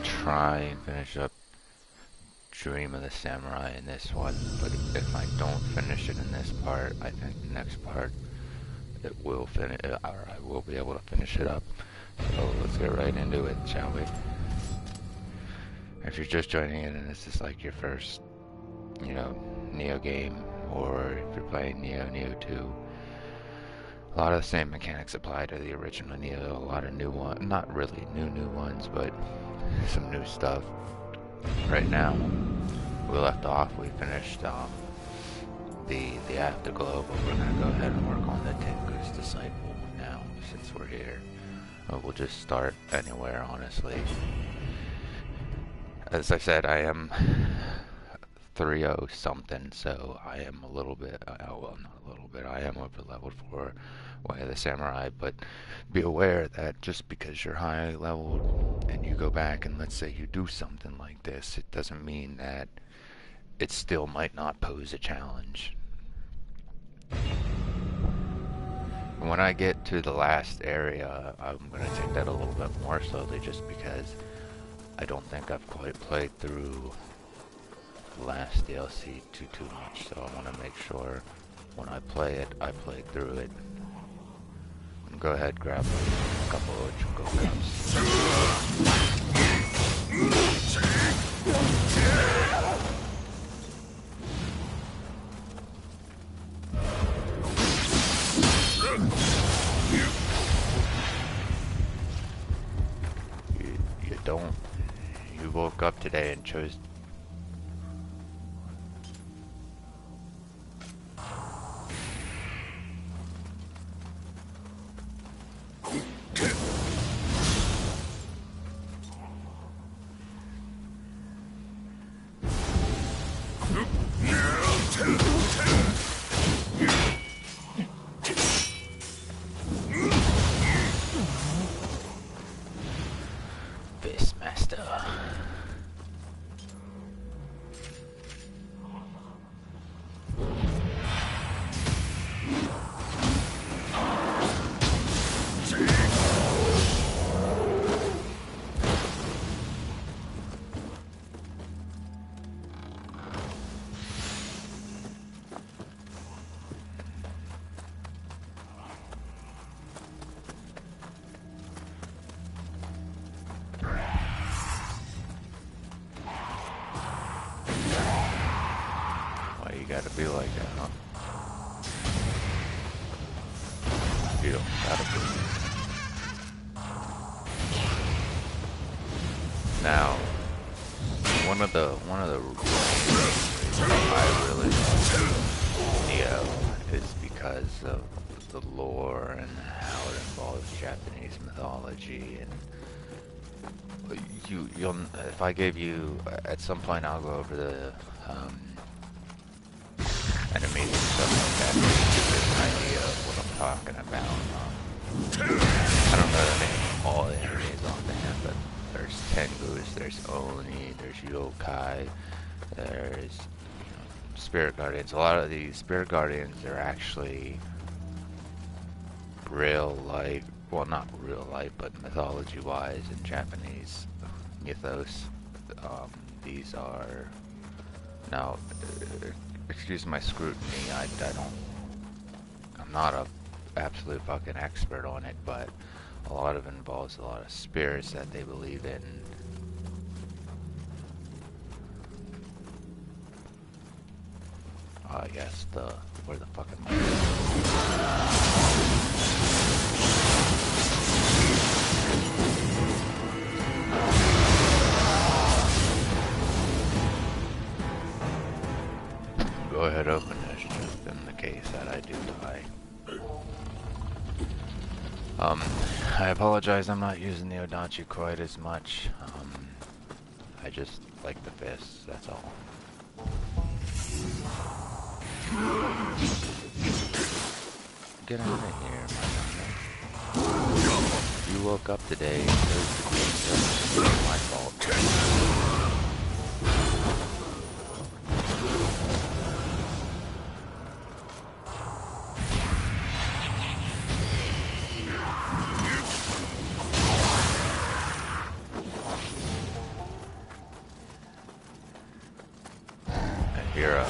try and finish up Dream of the Samurai in this one, but if I don't finish it in this part, I think the next part it will finish, or I will be able to finish it up. So let's get right into it, shall we? If you're just joining in and this is like your first, Nioh game, or if you're playing Nioh 2, a lot of the same mechanics apply to the original Nioh. A lot of new ones, not really new ones, but some new stuff. Right now, we left off. We finished the Afterglow, but we're gonna go ahead and work on the Tinker's Disciple now since we're here. We'll just start anywhere, honestly. As I said, I am 3-0 something, so I am a little bit, well, not a little bit, I am over leveled for Way of the Samurai, but be aware that just because you're high leveled and you go back and let's say you do something like this, it doesn't mean that it still might not pose a challenge. When I get to the last area, I'm going to take that a little bit more slowly just because I don't think I've quite played through the last DLC too much, so I want to make sure when I play it, I play through it. Go ahead, grab a couple of Jungle Cups. You woke up today and chose. Gotta be like that, huh? You don't gotta be. Now, one of the reasons I really love Nioh is because of the lore and how it involves Japanese mythology, and you'll if I gave you at some point, I'll go over the enemies and stuff like that, to get an idea of what I'm talking about. I don't know the name of all the enemies offhand, but there's Tengus, there's Oni, there's Yokai, there's Spirit Guardians. A lot of these Spirit Guardians are actually real life, well not real life, but mythology-wise in Japanese mythos. These are now. Excuse my scrutiny, I'm not a absolute fucking expert on it, but a lot of it involves a lot of spirits that they believe in. Yes, where the fuck am I? Go ahead, open this just in the case that I do die. I apologize, I'm not using the Odachi quite as much. I just like the fists, that's all. Get out of here, my friend. You woke up today and chose to be so it's my fault. hero.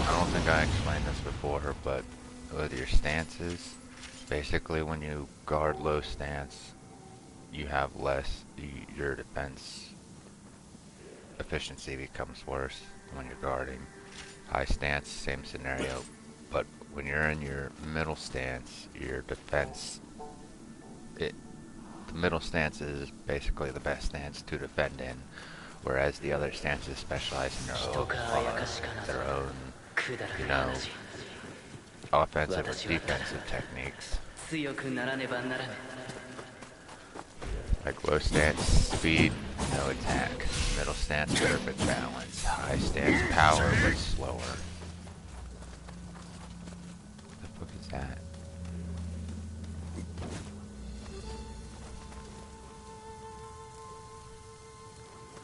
I don't think I explained this before, but with your stances, basically when you guard low stance, you have less, your defense efficiency becomes worse when you're guarding. High stance, same scenario, but when you're in your middle stance, your defense, the middle stance is basically the best stance to defend in, whereas the other stances specialize in their own, you know, offensive or defensive techniques. Like low stance, speed, no attack. Middle stance, perfect balance. High stance, power, but slower. The fuck is that?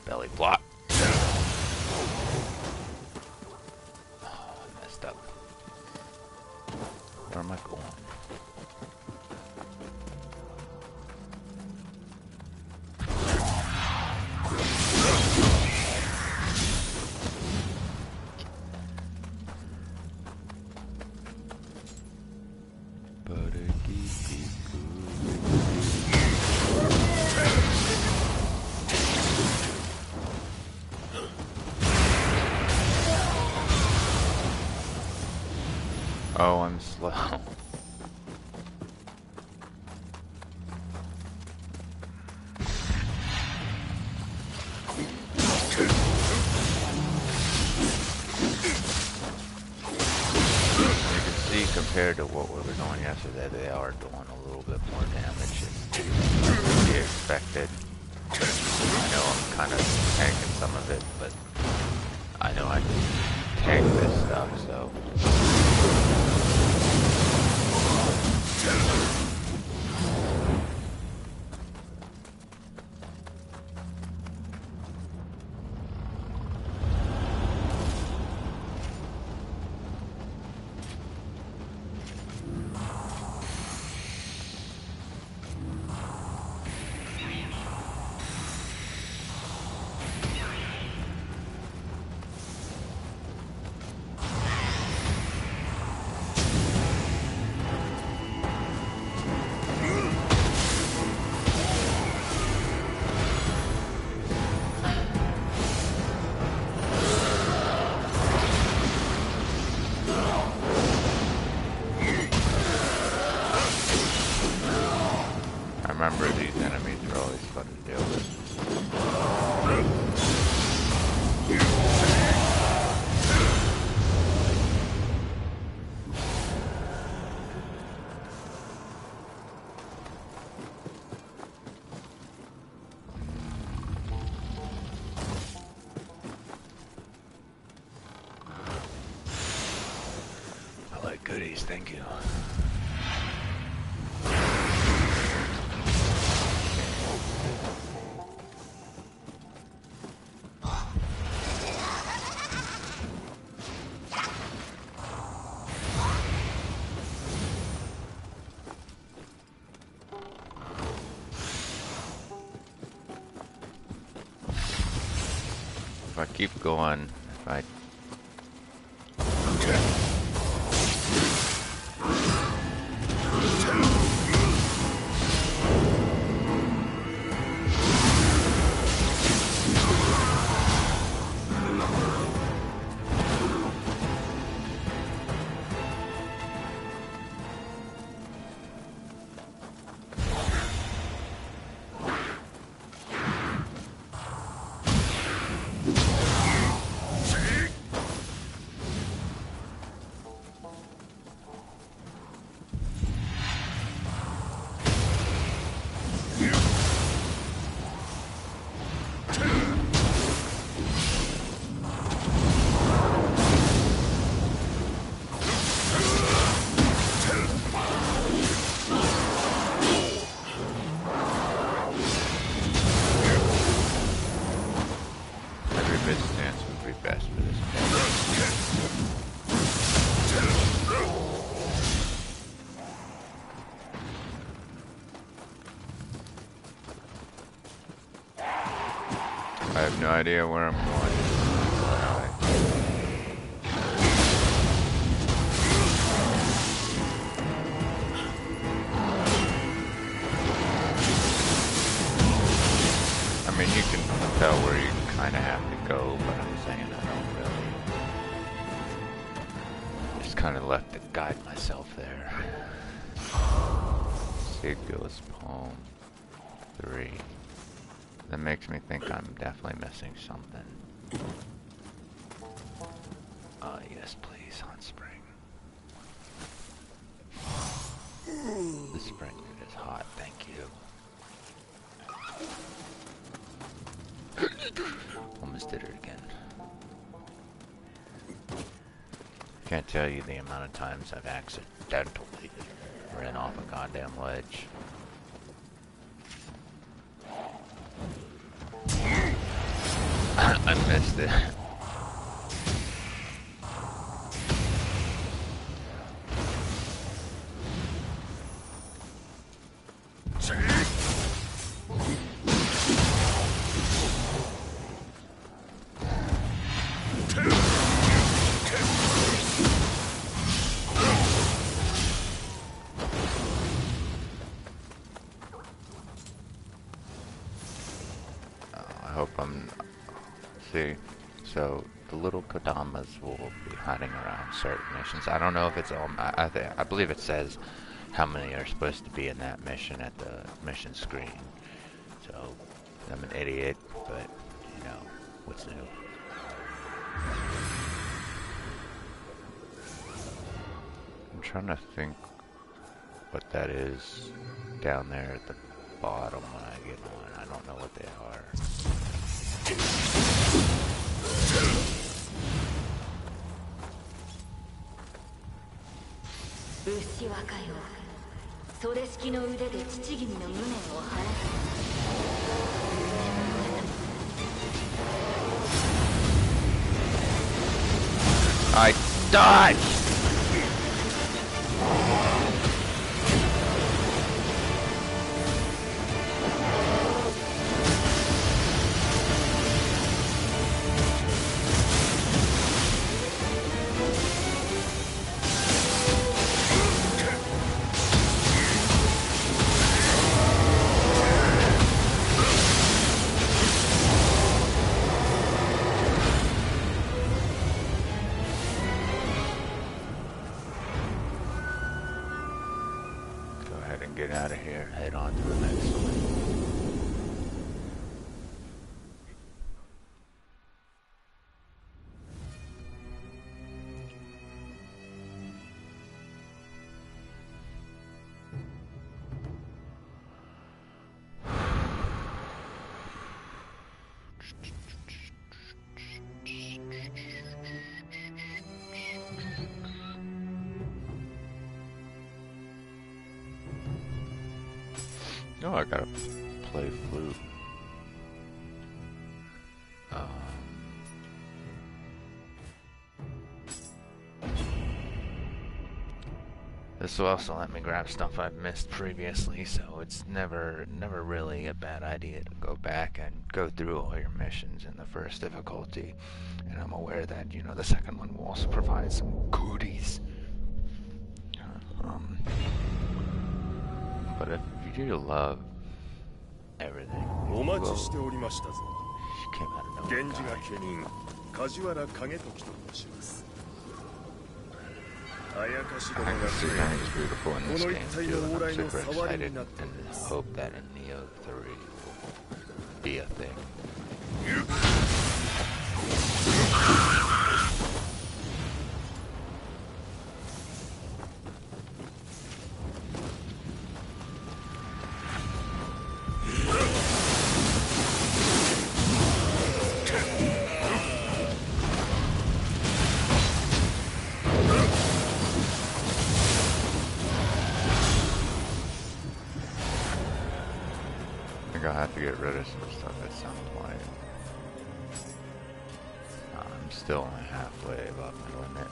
Belly flop. Oh, I messed up. Where am I going? Oh, I'm slow. Compared to what we were doing yesterday, they are doing a little bit more damage than we expected. I know I'm kind of tanking some of it, but I know I can tank this stuff, so. Remember, these enemies are always fun to deal with. I like goodies, thank you. If I keep going, if I stance would be best for this. idea where I'm going. I mean, you can tell where you kind of have to go, but I'm saying I don't really. Just kind of left to guide myself there. Sigil's poem 3. That makes me think I'm definitely missing something. Yes, please, hot spring. The spring is hot, thank you. Almost did it again. Can't tell you the amount of times I've accidentally ran off a goddamn ledge. I missed it. See, so the little Kodamas will be hiding around certain missions. I don't know if it's all. I believe it says how many are supposed to be in that mission at the mission screen. So I'm an idiot, but you know what's new. I'm trying to think what that is down there at the bottom when I get on. I don't know what they are. 牛若よ、それ式の腕で父君の無念を晴らせ。I died! Get out of here, head on to the next one. Oh, I gotta play flute. This will also let me grab stuff I've missed previously, so it's never really a bad idea to go back and go through all your missions in the first difficulty. And I'm aware that, you know, the second one will also provide some goodies. But if you love everything, well, she came out of nowhere. I think the scenery is beautiful in this game too, and I'm super excited and hope that in Nioh 3 will be a thing. I'll have to get rid of some stuff at some point. I'm still only halfway above my limit.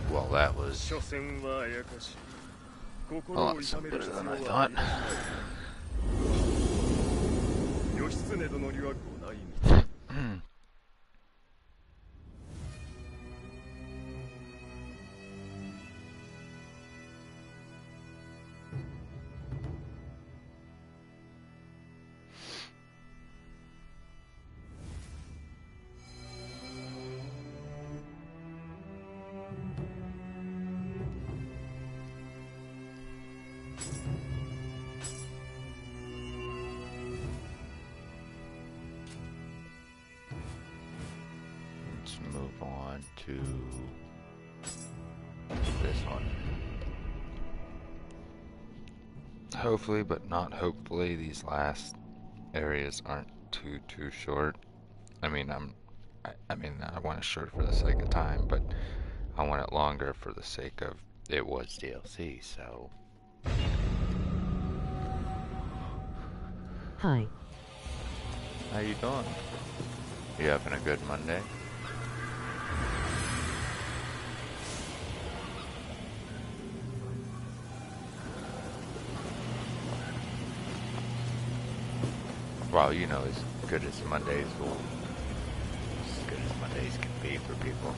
Well, that was a lot simpler than I thought. Let's move on to this one. Hopefully, but not hopefully, these last areas aren't too short. I mean, I want it short for the sake of time, but I want it longer for the sake of it was DLC. So, Hi. how you doing? You having a good Monday? Well, you know, as good as Mondays will, as good as Mondays can be for people.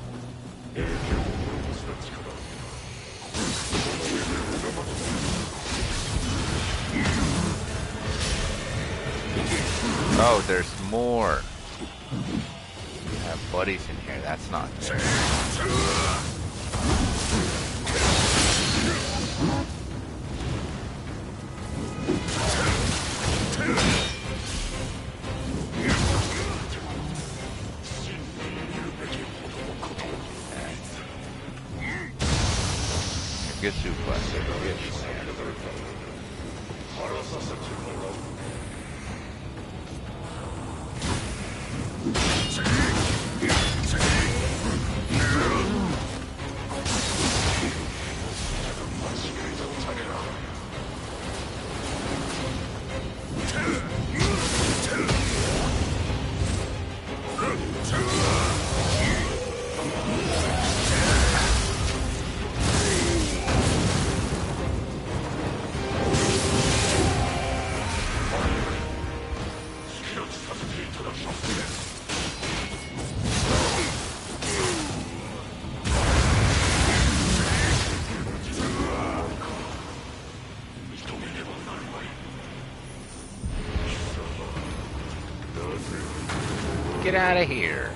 Oh, there's more. You have buddies in here. That's not fair. Get suplex. Get out of here.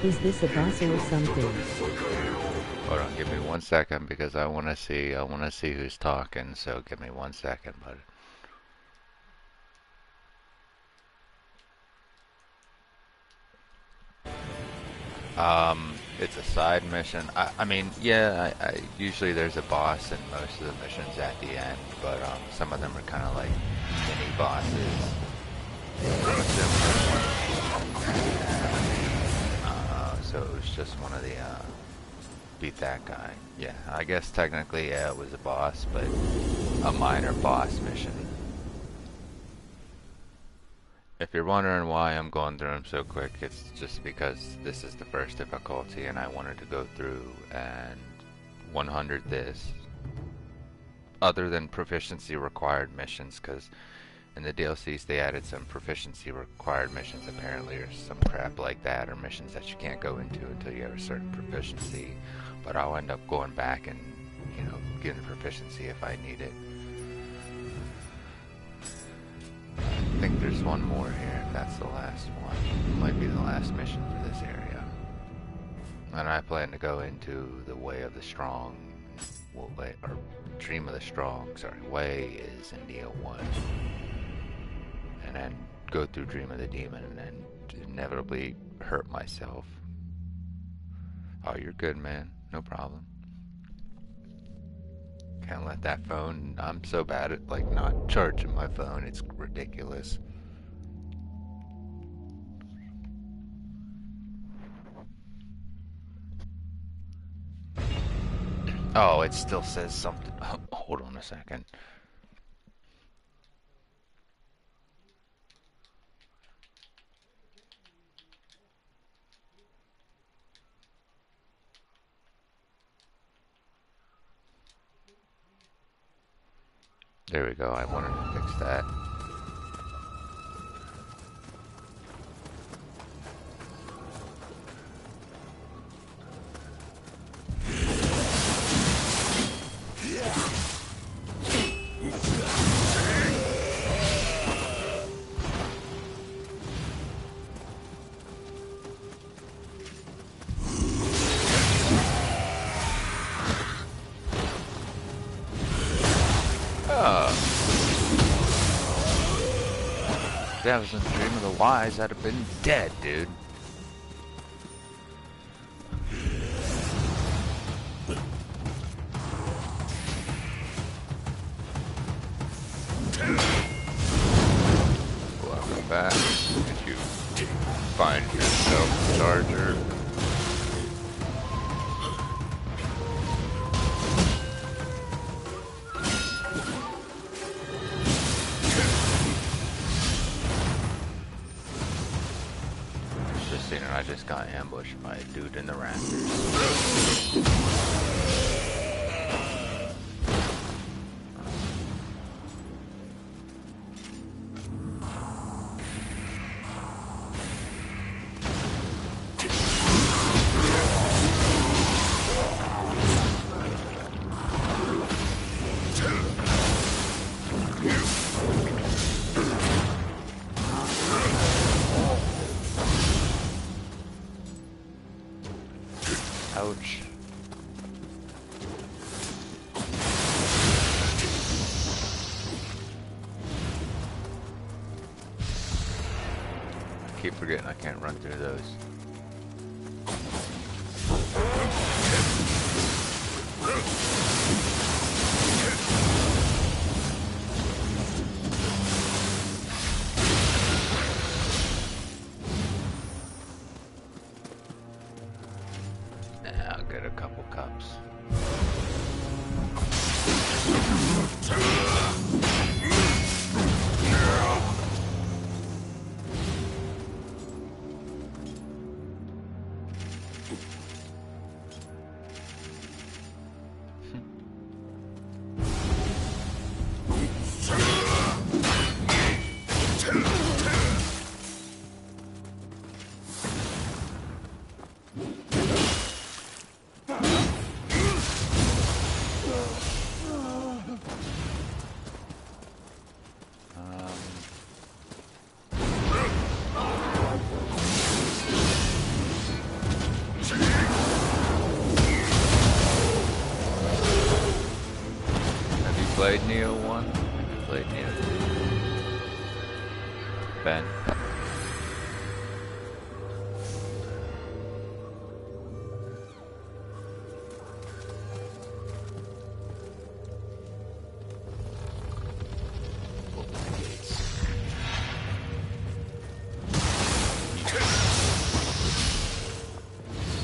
Is this a boss or something? Hold on, give me 1 second because I want to see who's talking. So give me 1 second, bud. It's a side mission. I mean, yeah, usually there's a boss in most of the missions at the end, but some of them are kind of like mini bosses. I'm assuming so it was just one of the beat that guy. Yeah, I guess technically, yeah, it was a boss, but a minor boss mission. If you're wondering why I'm going through them so quick, it's just because this is the first difficulty and I wanted to go through and 100 this. Other than proficiency required missions, because in the DLCs they added some proficiency required missions apparently, or some crap like that, or missions that you can't go into until you have a certain proficiency. But I'll end up going back and, you know, getting proficiency if I need it. I think there's one more here, if that's the last one. It might be the last mission for this area. And I plan to go into the Way of the Strong, well, or Dream of the Strong, sorry, Way is in Nioh 1. And then go through Dream of the Demon and then inevitably hurt myself. Oh, you're good, man. No problem. Can't let that phone, I'm so bad at like not charging my phone, it's ridiculous. Oh, it still says something. Oh, hold on a second. There we go, I wanted to fix that. If that was in Dream of the Wise, I'd have been dead, dude. Welcome back. Did you find yourself a charger? I just got ambushed by a dude in the rafters. Ouch. I keep forgetting I can't run through those. I'll get a couple cups. played Nioh 1? Have you played Nioh 2? Ben?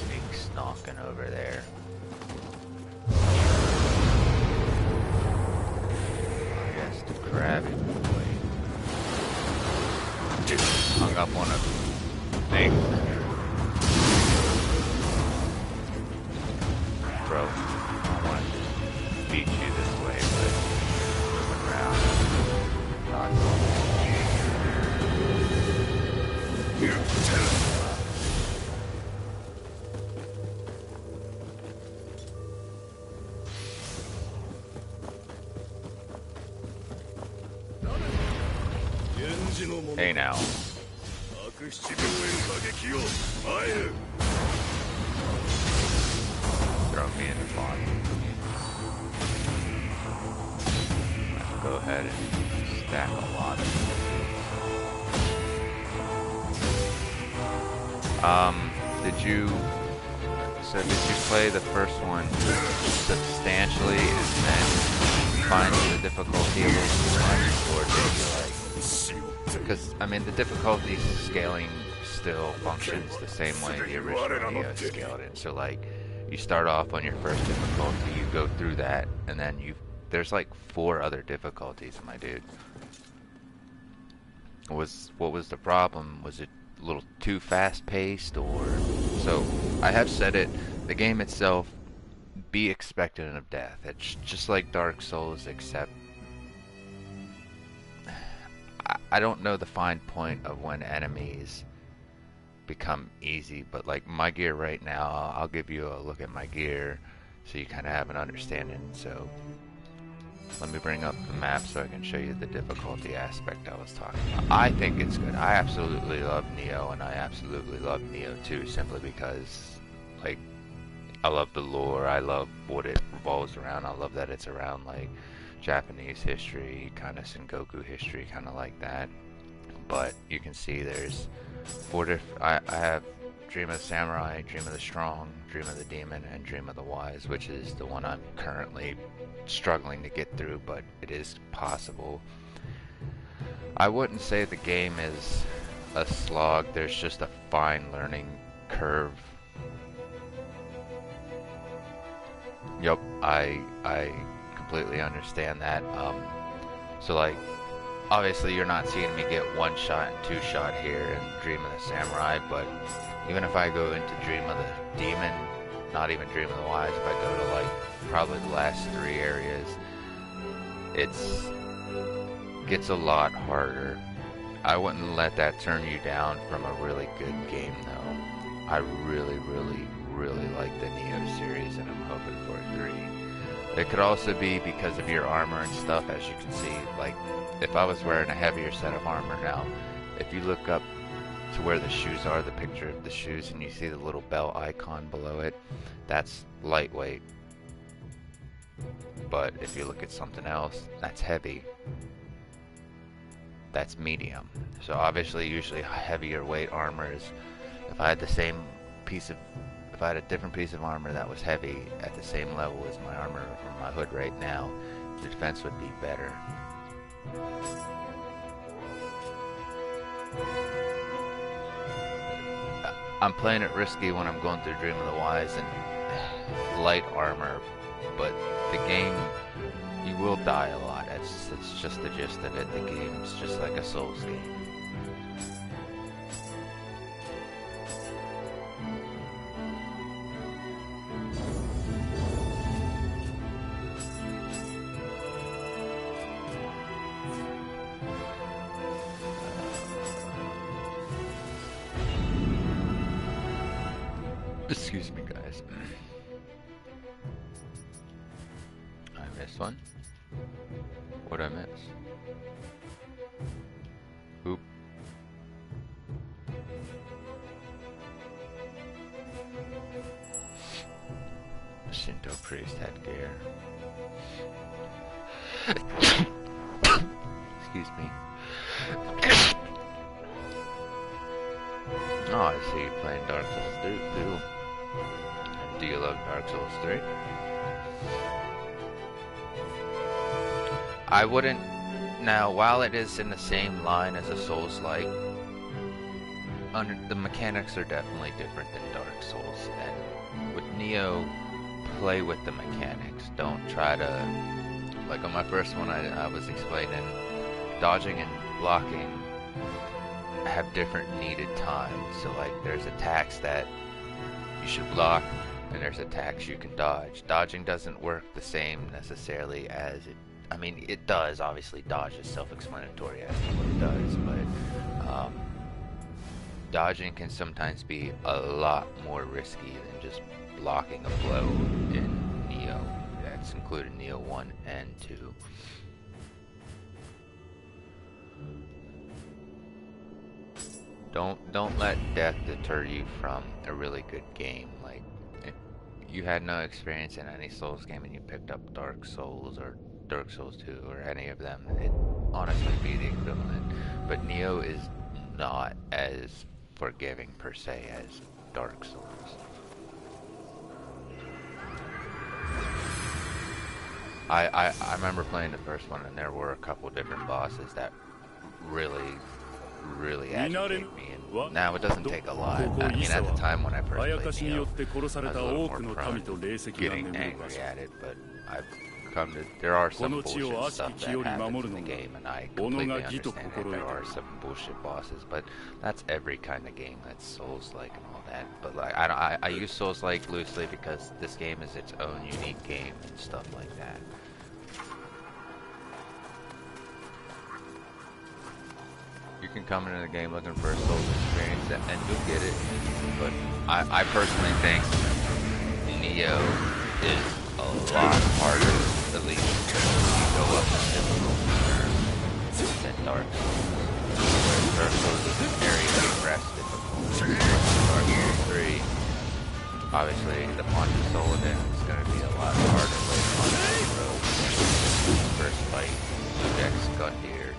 Snake's knocking over there. I guess the crabby boy hung up on a thing. Bro, I don't want to beat you this way, but moving around. Not Hey now. Throw me in the fun. Let's go ahead and stack a lot of did you play the first one substantially and then find the difficulty a little too much, or did you like, because I mean the difficulty scaling still functions the same way the original Nioh scaled it, so like you start off on your first difficulty, you go through that, and then there's like 4 other difficulties, my dude. What was the problem? Was it a little too fast paced, or so I have said it, the game itself, be expectant of death. It's just like Dark Souls, except I don't know the fine point of when enemies become easy, but like my gear right now, I'll give you a look at my gear so you kind of have an understanding. So let me bring up the map so I can show you the difficulty aspect I was talking about. I think it's good. I absolutely love Nioh, and I absolutely love Nioh 2 simply because, like, I love the lore, I love what it revolves around, I love that it's around, like, Japanese history, kind of Sengoku history, kind of like that. But you can see there's 4 different, I have Dream of the Samurai, Dream of the Strong, Dream of the Demon, and Dream of the Wise, which is the one I'm currently struggling to get through, but it is possible. I wouldn't say the game is a slog, there's just a fine learning curve. Yep, I completely understand that. So like, obviously you're not seeing me get 1 shot and 2 shot here in Dream of the Samurai, but even if I go into Dream of the Demon, not even Dream of the Wise, if I go to like probably the last 3 areas, gets a lot harder. I wouldn't let that turn you down from a really good game though. I really like the Nioh series, and I'm hoping for a 3. It could also be because of your armor and stuff, as you can see. Like, if I was wearing a heavier set of armor now, if you look up to where the shoes are, the picture of the shoes, and you see the little bell icon below it, that's lightweight. But if you look at something else, that's heavy. That's medium. So obviously, usually heavier weight armor is, if I had a different piece of armor that was heavy at the same level as my armor or my hood right now, the defense would be better. I'm playing it risky when I'm going through Dream of the Wise and light armor, but the game, you will die a lot. That's just the gist of it. The game's just like a Souls game. Excuse me, guys. I missed one. What'd I miss? Oop. Shinto priest headgear. Excuse me. Oh, I see you playing Dark Souls 3 too. Do you love Dark Souls 3? I wouldn't... Now, while it is in the same line as a Souls-like, the mechanics are definitely different than Dark Souls. And with Nioh, play with the mechanics. Don't try to... Like on my first one, I was explaining, dodging and blocking have different needed times. So like there's attacks that you should block, and there's attacks you can dodge. Dodging doesn't work the same necessarily as it... I mean, it does, obviously dodge is self-explanatory as to what it does, but dodging can sometimes be a lot more risky than just blocking a blow in Nioh. That's included Nioh 1 and 2. Don't let death deter you from a really good game. Like, if you had no experience in any Souls game and you picked up Dark Souls or Dark Souls 2 or any of them, it'd honestly be the equivalent. But Nioh is not as forgiving per se as Dark Souls. I remember playing the first one, and there were a couple different bosses that really agitate me. And now it doesn't take a lot. I mean, at the time when I first played Nioh, I was a little more prone to getting angry at it, but I've come to... There are some bullshit stuff that happens in the game, and I completely understand that there are some bullshit bosses, but that's every kind of game that's Souls-like and all that. But like, I use Souls-like loosely because this game is its own unique game and stuff like that. You can come into the game looking for a Souls experience, and you'll get it. But I personally think Nioh is a lot harder, at least when you go up in difficulty terms, than Dark Souls. Whereas Dark Souls is a very compressed difficulty. Dark Souls 3, obviously, the Pawn of Soladin is going to be a lot harder later on down the road. First fight, Ludex Gundyr.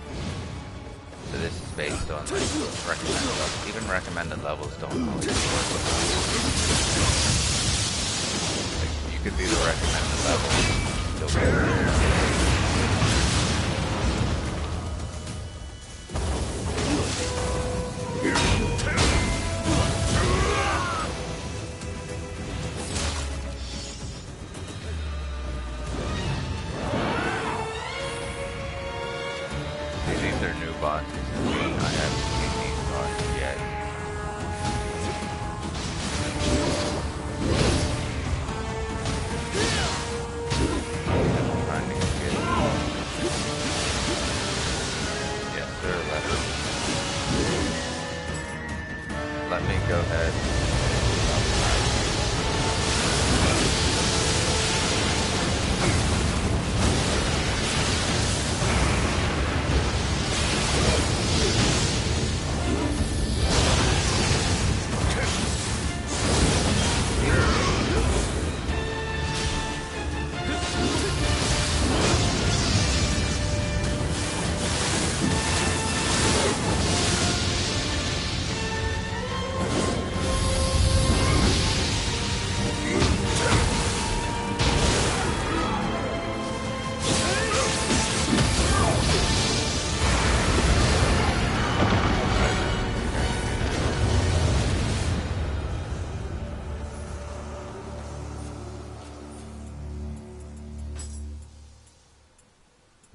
So this is based on like, recommended levels. Even recommended levels don't always work with like, you could be the recommended level and still be these are new bosses. I haven't seen these bosses yet. I'm trying to get... Yes, sir, let me go ahead.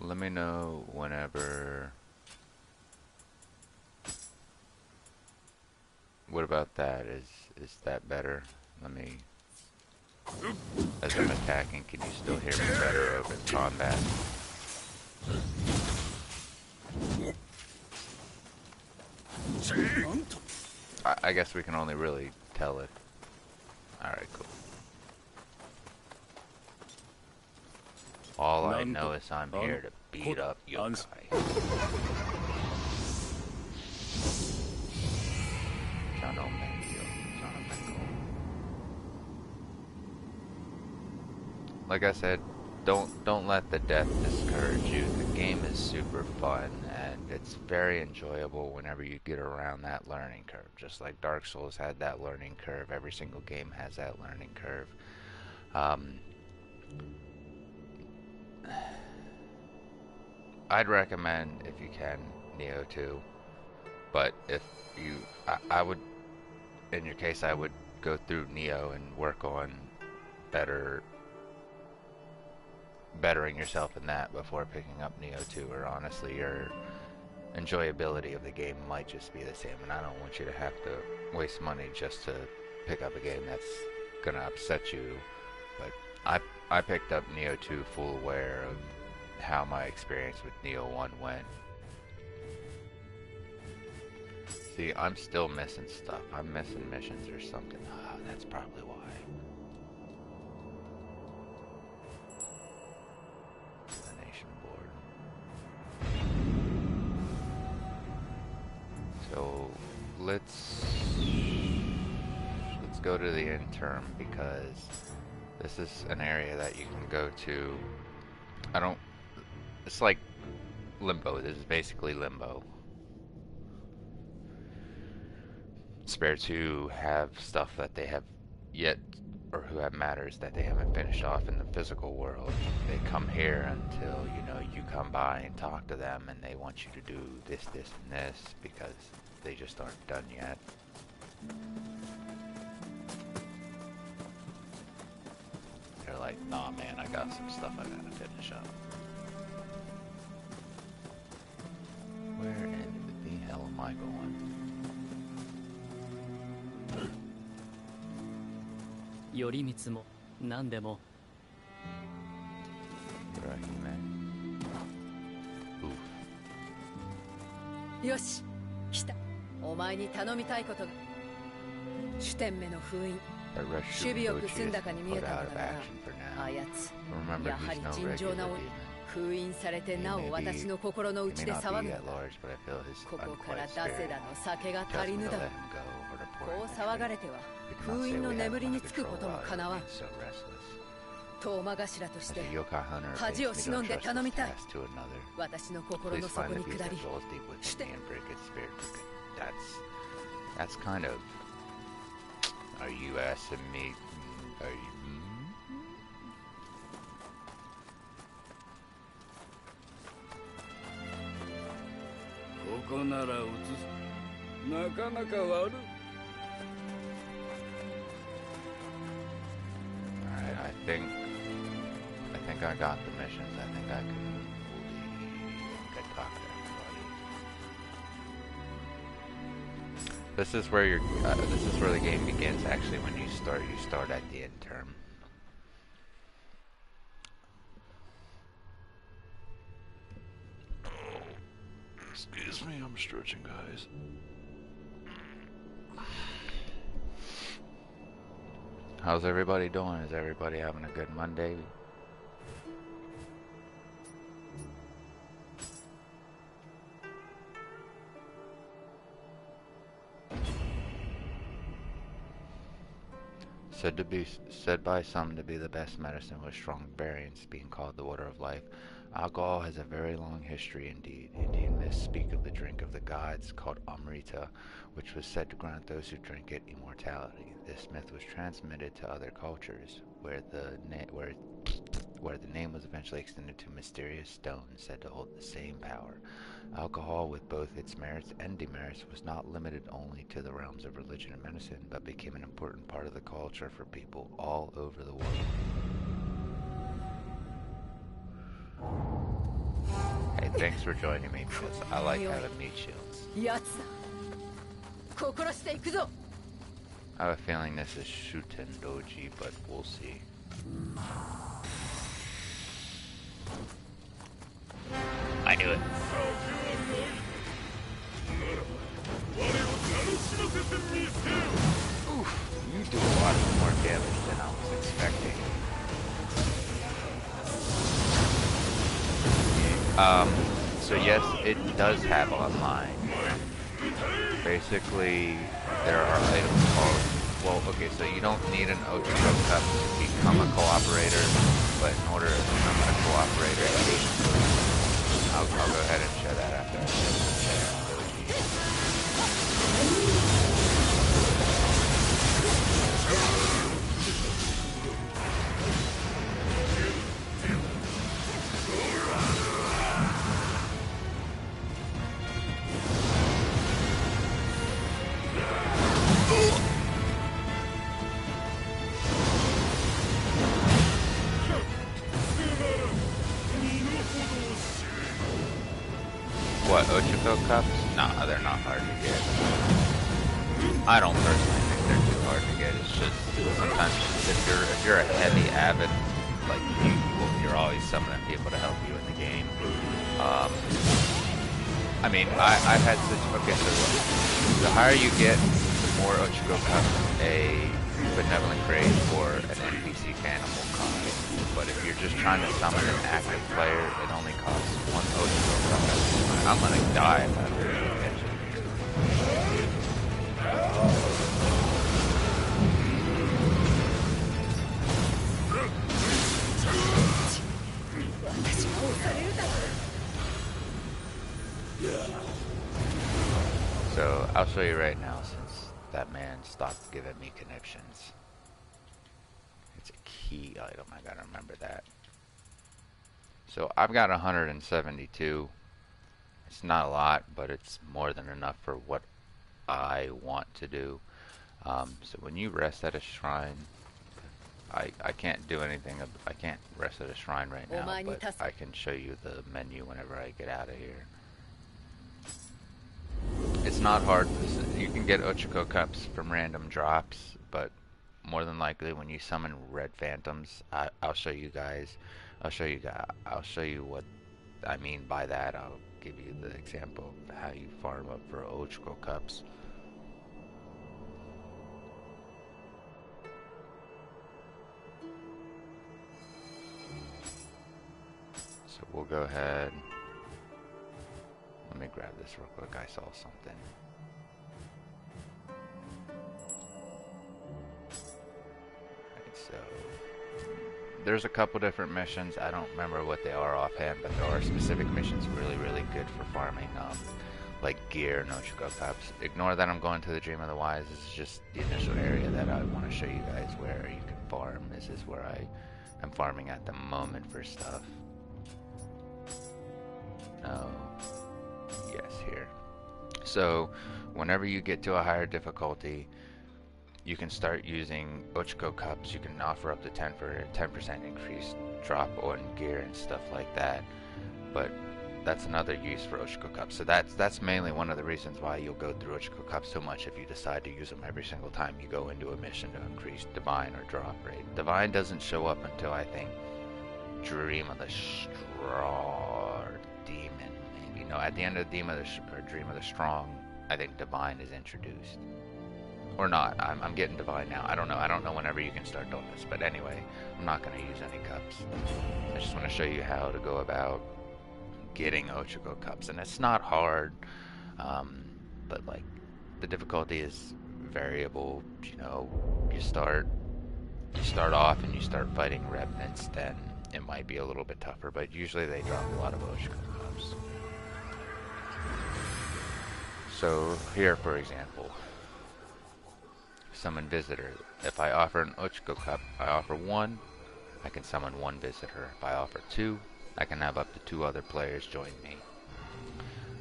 Let me know whenever... What about that? Is that better? Let me... As I'm attacking, can you still hear me better over combat? I guess we can only really tell it. Alright, cool. All I know is I'm here to beat up yokai. Like I said, don't let the death discourage you. The game is super fun and it's very enjoyable whenever you get around that learning curve. Just like Dark Souls had that learning curve, every single game has that learning curve. I'd recommend, if you can, Nioh 2. But if you, I would, in your case, I would go through Nioh and work on bettering yourself in that before picking up Nioh 2, or honestly your enjoyability of the game might just be the same, and I don't want you to have to waste money just to pick up a game that's gonna upset you. But I picked up Nioh 2 full aware of how my experience with Nioh 1 went. See, I'm still missing stuff. I'm missing missions or something. Oh, that's probably why. Board. So let's go to the end term, because this is an area that you can go to. It's like Limbo. This is basically Limbo. Spirits who have stuff that they have yet, or who have matters that they haven't finished off in the physical world, they come here until, you come by and talk to them, and they want you to do this, this, and this, because they just aren't done yet. They're like, nah man, I got some stuff I gotta finish up. Where in the hell am I going? 頼光も何でも よし、来た。お前に頼みたいことが。主典目の封印。守備よく済んだかに見えたのだが、あやつ、やはり尋常な封印されてなお私の心の内で騒ぐのだ。ここから出せだの酒が足りぬだろう。こう騒がれては封印の眠りにつくこともかなわん。遠間頭として恥を忍んで頼みたい。私の心の底に下りして。 That's kind of... Are you asking me? Are you... ここなら映す。なかなか悪い。 Alright, I think I got the missions. I think I can fully talk to everybody. This is where this is where the game begins. Actually, when you start at the end term. Excuse me, I'm stretching, guys. How's everybody doing? Is everybody having a good Monday? Said by some to be the best medicine with strong variants, being called the water of life. Alcohol has a very long history indeed. Indian myths speak of the drink of the gods called Amrita, which was said to grant those who drink it immortality. This myth was transmitted to other cultures, where the name was eventually extended to mysterious stones said to hold the same power. Alcohol, with both its merits and demerits, was not limited only to the realms of religion and medicine, but became an important part of the culture for people all over the world. Hey, thanks for joining me, because I like having meat shields. I have a feeling this is Shuten Doji, but we'll see. I knew it. Oof, you do a lot more damage than I was expecting. So yes, it does have online. Basically, there are items called well, okay, so you don't need an Ochako Cup to become a cooperator, but in order to become a cooperator, you need to. I'll go ahead and show that after I show What, Ochako Cups? Nah, they're not hard to get. I don't personally think they're too hard to get. It's just sometimes if you're a heavy avid, like you're always summoning people to help you in the game. I mean, I've had such. Okay, so the higher you get, the more Ochako Cups a benevolent grade for an NPC Phantom will cost. But if you're just trying to summon an active player, it only costs one Ochako Cup. I'm gonna die if I lose attention. So I'll show you right now since that man stopped giving me conniptions. It's a key item, I gotta remember that. So I've got 172. It's not a lot, but it's more than enough for what I want to do. So when you rest at a shrine, I can't do anything. I can't rest at a shrine right now, but I can show you the menu whenever I get out of here. It's not hard. You can get Ochako Cups from random drops, but more than likely when you summon red phantoms, I'll show you guys. I'll show you what I mean by that. I'll give you the example of how you farm up for Ochako Cups. So we'll go ahead. Let me grab this real quick. I saw something. Right, so there's a couple different missions. I don't remember what they are offhand, but there are specific missions really good for farming like gear and Ochako Cups. Ignore that I'm going to the Dream of the Wise. This is just the initial area that I want to show you guys where you can farm. This is where I am farming at the moment for stuff. No. Yes, here. So whenever you get to a higher difficulty, you can start using Ochako Cups. You can offer up to 10% increased drop on gear and stuff like that. But that's another use for Ochako Cups. So that's mainly one of the reasons why you'll go through Ochako Cups so much if you decide to use them every single time you go into a mission to increase Divine or drop rate. Divine doesn't show up until I think Dream of the Straw or Demon. No, at the end of Dream of the Strong, I think Divine is introduced. Or not. I'm getting Divine now. I don't know whenever you can start doing this. But anyway, I'm not going to use any cups. I just want to show you how to go about getting Ochako Cups. And it's not hard. But like, the difficulty is variable. You know, you start off and you start fighting remnants, then it might be a little bit tougher. But usually they drop a lot of Ochako Cups. So here, for example, summon visitor. If I offer an Ochako Cup, I offer one, I can summon one visitor. If I offer two, I can have up to 2 other players join me.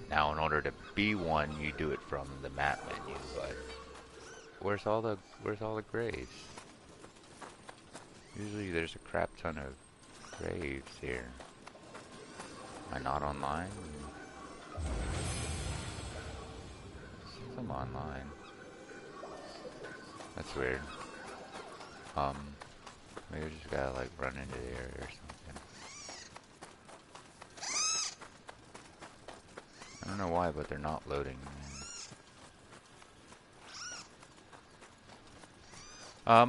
Now, in order to be one, you do it from the map menu. But where's all the graves? Usually, there's a crap ton of graves here. Am I not online? I'm online. That's weird. Maybe I just gotta like run into the area or something. I don't know why, but they're not loading. How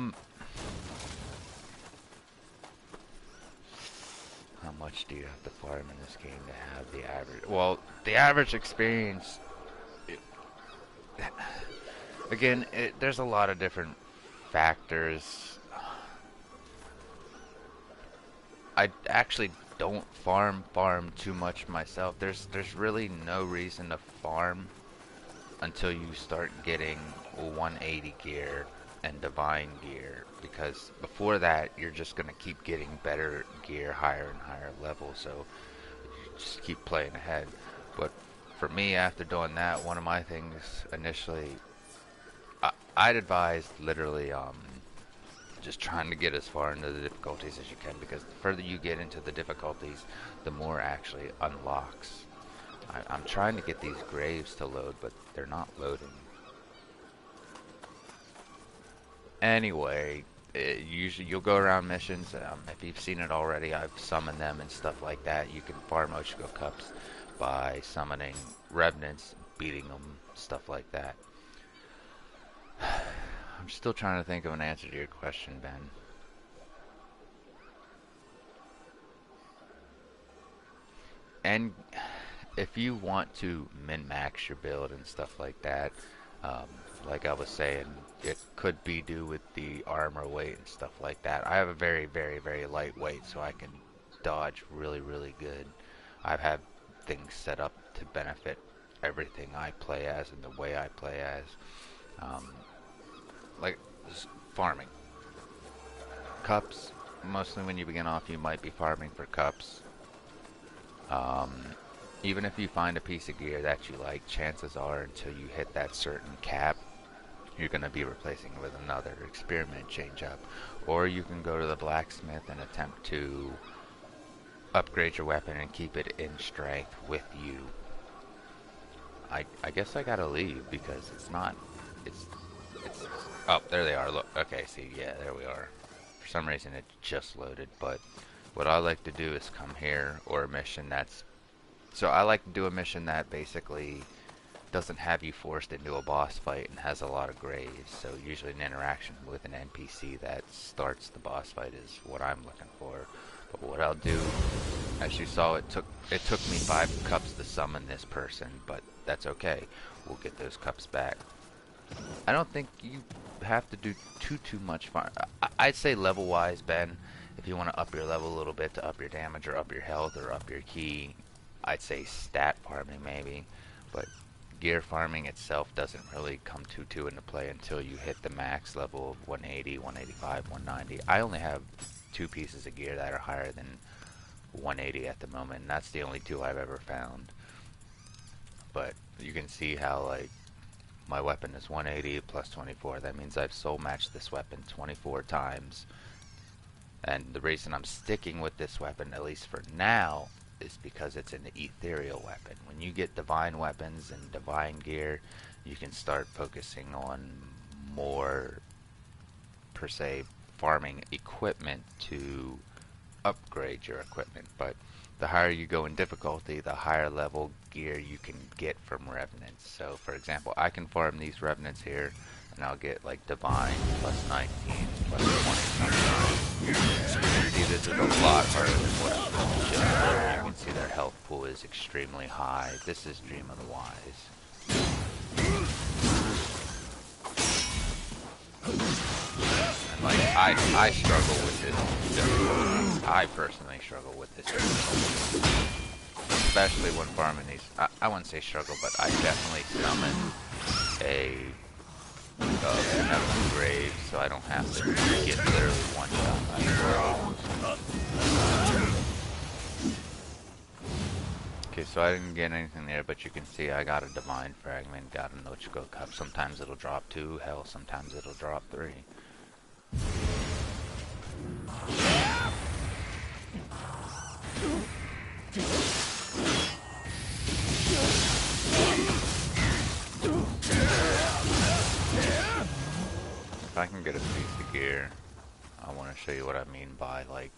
much do you have to farm in this game to have the average? Well, the average experience. Again, there's a lot of different factors. I actually don't farm too much myself. There's really no reason to farm until you start getting 180 gear and divine gear, because before that you're just gonna keep getting better gear, higher and higher levels, so just keep playing ahead. But for me, after doing that, one of my things initially, I'd advise literally just trying to get as far into the difficulties as you can, because the further you get into the difficulties, the more actually unlocks. I'm trying to get these graves to load, but they're not loading. Anyway, usually you'll go around missions. If you've seen it already, I've summoned them and stuff like that. You can farm Oshiko Cups by summoning Revenants, beating them, stuff like that. I'm still trying to think of an answer to your question, Ben. And if you want to min-max your build and stuff like that, like I was saying, it could be due with the armor weight and stuff like that. I have a very, very, very light weight, so I can dodge really, really good. I've had things set up to benefit everything I play as and the way I play as. Like farming. Cups, mostly when you begin off, you might be farming for cups. Even if you find a piece of gear that you like, chances are until you hit that certain cap, you're going to be replacing it with another experiment change up. Or you can go to the blacksmith and attempt to upgrade your weapon and keep it in strength with you. I guess I gotta leave because it's not, it's, oh, there they are, look, okay, see, yeah, there we are. For some reason it just loaded, but what I like to do is come here, or a mission that's, so I like to do a mission that basically doesn't have you forced into a boss fight and has a lot of graves. So usually an interaction with an NPC that starts the boss fight is what I'm looking for. But what I'll do, as you saw, it took me 5 cups to summon this person, but that's okay. We'll get those cups back. I don't think you have to do too much farm. I'd say level wise, Ben, if you want to up your level a little bit to up your damage or up your health or up your key, I'd say stat farming maybe, but gear farming itself doesn't really come too into play until you hit the max level of 180, 185, 190. I only have 2 pieces of gear that are higher than 180 at the moment, and that's the only 2 I've ever found. But you can see how, like, my weapon is 180 plus 24. That means I've soul matched this weapon 24 times. And the reason I'm sticking with this weapon, at least for now, is because it's an ethereal weapon. When you get divine weapons and divine gear, you can start focusing on more, per se, farming equipment to upgrade your equipment. But the higher you go in difficulty, the higher level gear you can get from Revenants. So for example, I can farm these Revenants here and I'll get like divine plus 19 plus 20. See, this is a lot harder than what it's just there. You can see their health pool is extremely high. This is Dream of the Wise. And like, I struggle with this. I personally struggle with this, especially when farming these. I wouldn't say struggle, but I definitely summon enough graves so I don't have to get literally one shot by the graves. Okay, so I didn't get anything there, but you can see I got a divine fragment, got an Ochiko cup. Sometimes it'll drop 2, hell, sometimes it'll drop 3. If I can get a piece of gear, I want to show you what I mean by like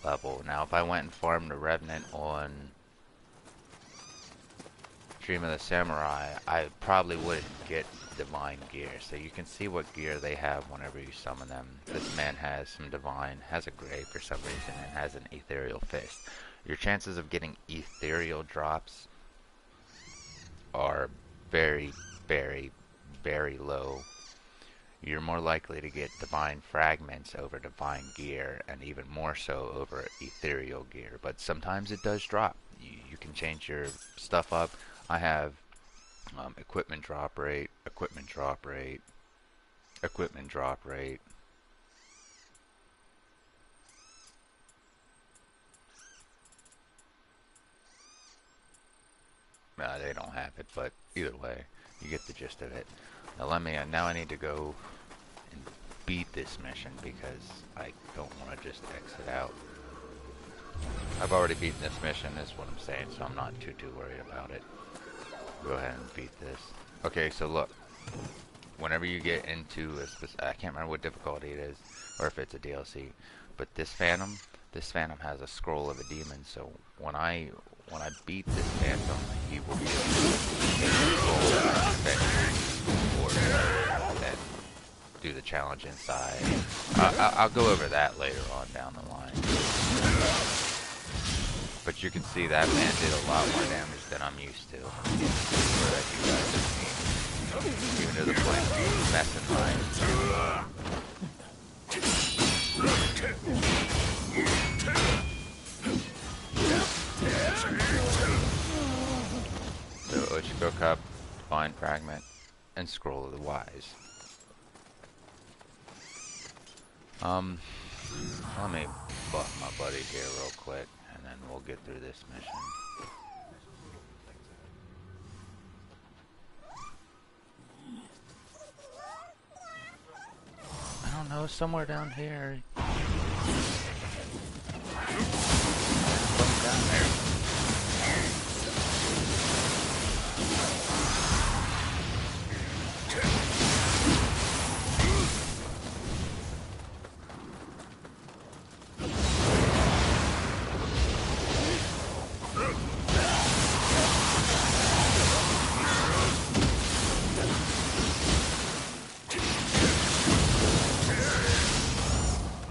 level. Now if I went and farmed a Revenant on Dream of the Samurai, I probably wouldn't get divine gear. So you can see what gear they have whenever you summon them. This man has some divine, has a grave for some reason, and has an ethereal fist. Your chances of getting ethereal drops are very, very, very low. you're more likely to get divine fragments over divine gear, and even more so over ethereal gear. But sometimes it does drop. You can change your stuff up. I have equipment drop rate, equipment drop rate, equipment drop rate. They don't have it, but either way, you get the gist of it. Now I need to go and beat this mission because I don't want to just exit out. I've already beaten this mission, is what I'm saying, so I'm not too worried about it. Go ahead and beat this. Okay, so look. Whenever you get into a I can't remember what difficulty it is, or if it's a DLC, but this Phantom has a scroll of a demon, so when I beat this Phantom, he will be able to take the scroll and then do the challenge inside. I'll go over that later on down the line. But you can see that man did a lot more damage than I'm used to. For that you guys have seen. Even to the point of messing mine. So Ochiko Cup, Divine Fragment, and Scroll of the Wise. Let me buff my buddy here real quick, and then we'll get through this mission. I don't know, somewhere down here. Something down there.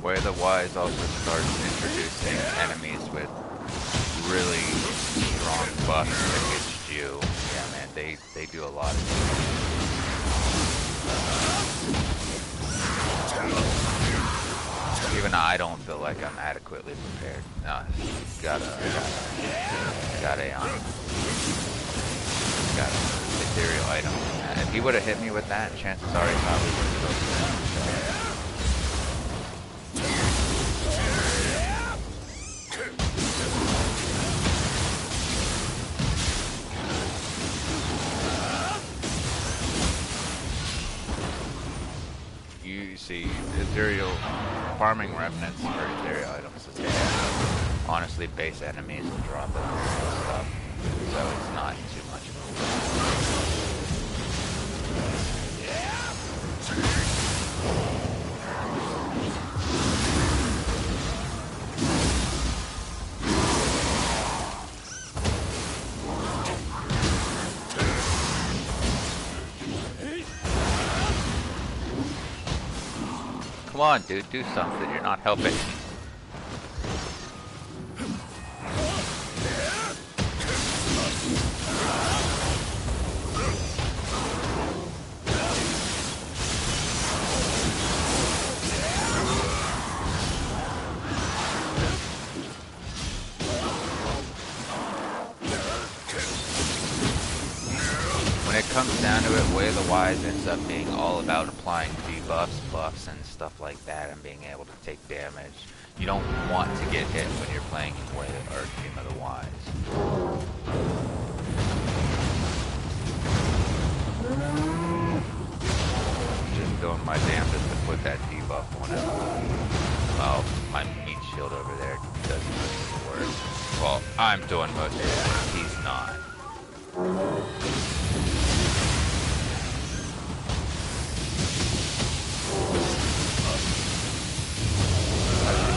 Where the Wise also starts introducing enemies with really strong buffs against you. Yeah, man, they do a lot of damage. Even I don't feel like I'm adequately prepared. No, got an ethereal item. If he would have hit me with that, chances are he probably would have broken down. You see, ethereal farming remnants for ethereal items is bad. Honestly, base enemies will drop ethereal stuff, so it's not too much of a Come on, dude, do something. You're not helping. When it comes down to it, Way of the Wise ends up being all about applying debuffs, buffs, and stuff like that, and being able to take damage. You don't want to get hit when you're playing Way or Dream of the Wise. Just doing my damnedest to put that debuff on it. Well, my meat shield over there does most of the work. Well, I'm doing most of the work. He's not.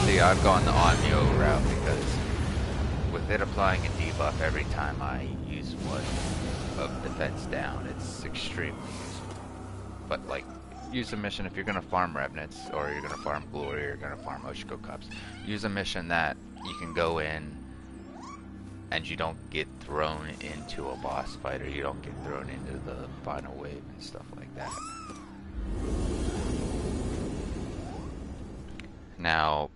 See, I've gone the Nioh route because with it applying a debuff every time I use one of defense down, it's extremely useful. But like, use a mission if you're gonna farm Revenants, or you're gonna farm Glory, or you're gonna farm Ochiko Cups. Use a mission that you can go in and you don't get thrown into a boss fight, or you don't get thrown into the final wave and stuff like that. Now,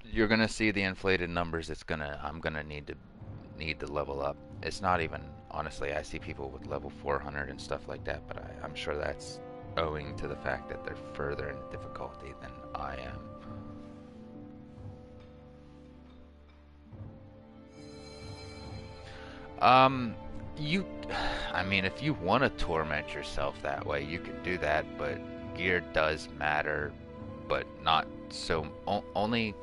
you're gonna see the inflated numbers. I'm gonna need to level up. It's not even, honestly, I see people with level 400 and stuff like that, but I'm sure that's owing to the fact that they're further in difficulty than I am. I mean, if you want to torment yourself that way, you can do that, but gear does matter, but not so, only,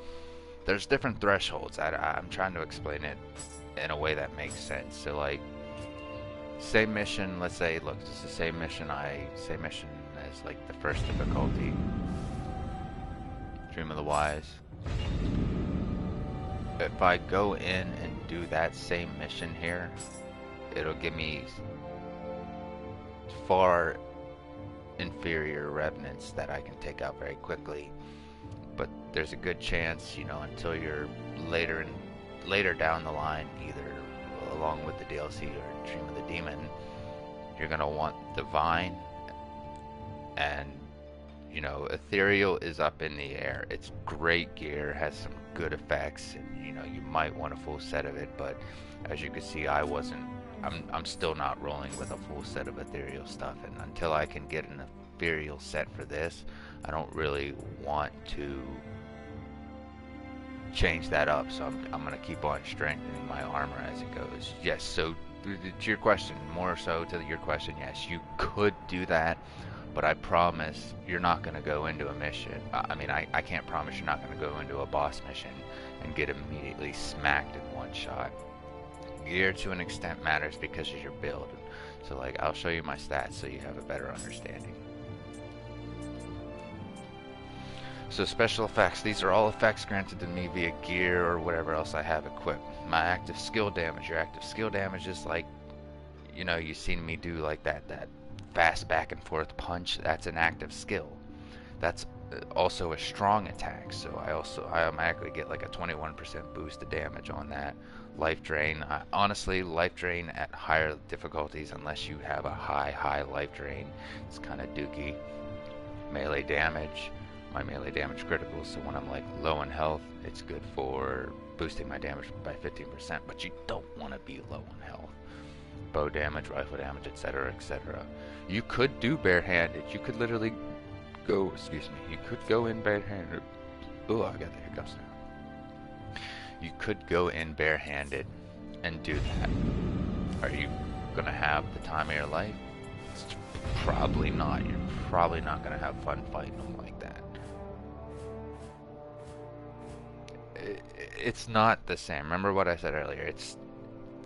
there's different thresholds. I'm trying to explain it in a way that makes sense. So like, same mission, let's say, look, this is the same mission as like the first difficulty, Dream of the Wise. If I go in and do that same mission here, it'll give me far inferior revenants that I can take out very quickly. But there's a good chance, you know, until you're later down the line, either along with the DLC or Dream of the Demon, you're gonna want Divine, and you know, Ethereal is up in the air. It's great gear, has some good effects, and you know, you might want a full set of it, but as you can see, I'm still not rolling with a full set of Ethereal stuff, and until I can get an Ethereal set for this, I don't really want to change that up, so I'm going to keep on strengthening my armor as it goes. Yes, so to your question, more so to your question, yes, you could do that, but I promise you're not going to go into a mission. I mean, I can't promise you're not going to go into a boss mission and get immediately smacked in one shot. Gear to an extent matters because of your build. So like, I'll show you my stats so you have a better understanding. So special effects, these are all effects granted to me via gear or whatever else I have equipped. My active skill damage, your active skill damage is like, you know, you've seen me do like that fast back and forth punch. That's an active skill. That's also a strong attack, so I automatically get like a 21% boost to damage on that. Life drain, honestly, life drain at higher difficulties, unless you have a high life drain, it's kind of dookie. Melee damage, my melee damage critical, so when I'm like low in health, it's good for boosting my damage by 15%, but you don't want to be low in health. Bow damage, rifle damage, etc, etc. You could do barehanded, you could literally go, excuse me, you could go in barehanded. Oh, I got the hiccups now. You could go in barehanded and do that. Are you gonna have the time of your life? It's probably not. You're probably not gonna have fun fighting them like that. It's not the same. Remember what I said earlier. It's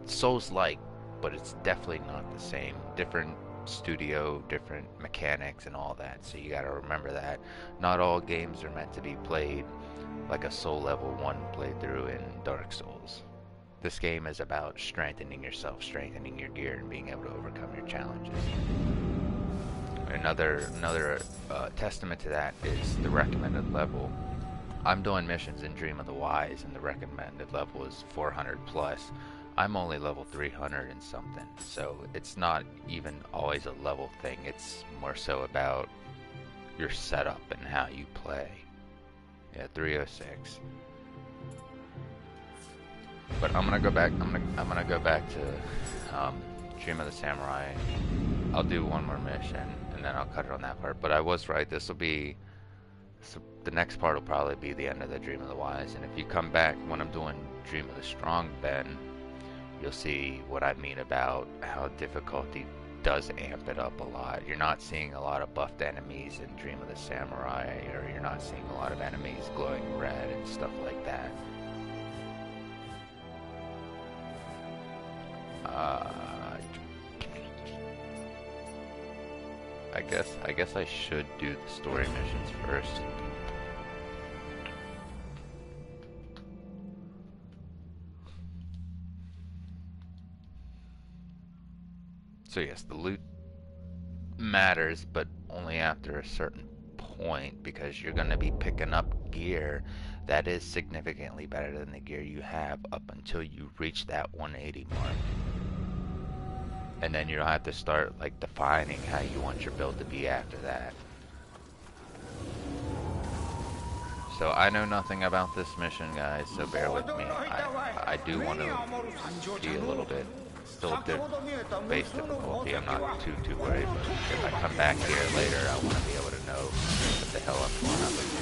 Souls-like, but it's definitely not the same. Different studio, different mechanics and all that, so you gotta remember that. Not all games are meant to be played like a Soul Level 1 playthrough in Dark Souls. This game is about strengthening yourself, strengthening your gear, and being able to overcome your challenges. Another testament to that is the recommended level. I'm doing missions in Dream of the Wise, and the recommended level is 400 plus. I'm only level 300 and something, so it's not even always a level thing. It's more so about your setup and how you play. Yeah, 306. But I'm gonna go back. I'm gonna go back to Dream of the Samurai. I'll do one more mission and then I'll cut it on that part. But I was right. This will be. So the next part will probably be the end of the Dream of the Wise. And if you come back when I'm doing Dream of the Strong, then you'll see what I mean about how difficulty does amp it up a lot. You're not seeing a lot of buffed enemies in Dream of the Samurai, or you're not seeing a lot of enemies glowing red and stuff like that. I guess I should do the story missions first. So yes, the loot matters, but only after a certain point, because you're going to be picking up gear that is significantly better than the gear you have up until you reach that 180 mark. And then you'll have to start like defining how you want your build to be after that. So I know nothing about this mission, guys, so bear with me. I do want to be a little bit still base difficulty. I'm not too worried, but if I come back here later, I want to be able to know what the hell I'm going up against.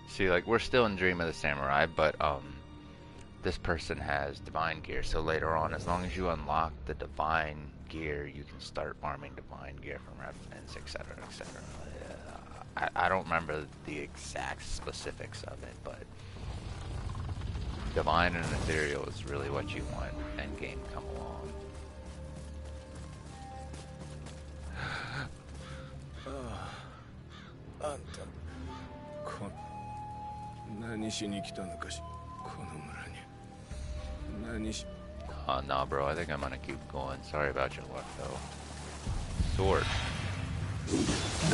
See, like, we're still in Dream of the Samurai, but this person has divine gear, so later on, as long as you unlock the divine gear, you can start farming divine gear from revenants, etc., etc. I don't remember the exact specifics of it, but divine and ethereal is really what you want endgame come along. 何しに来たのかしこの村に何し Nah, bro, I think I'm gonna keep going. Sorry about your luck, though. Sword.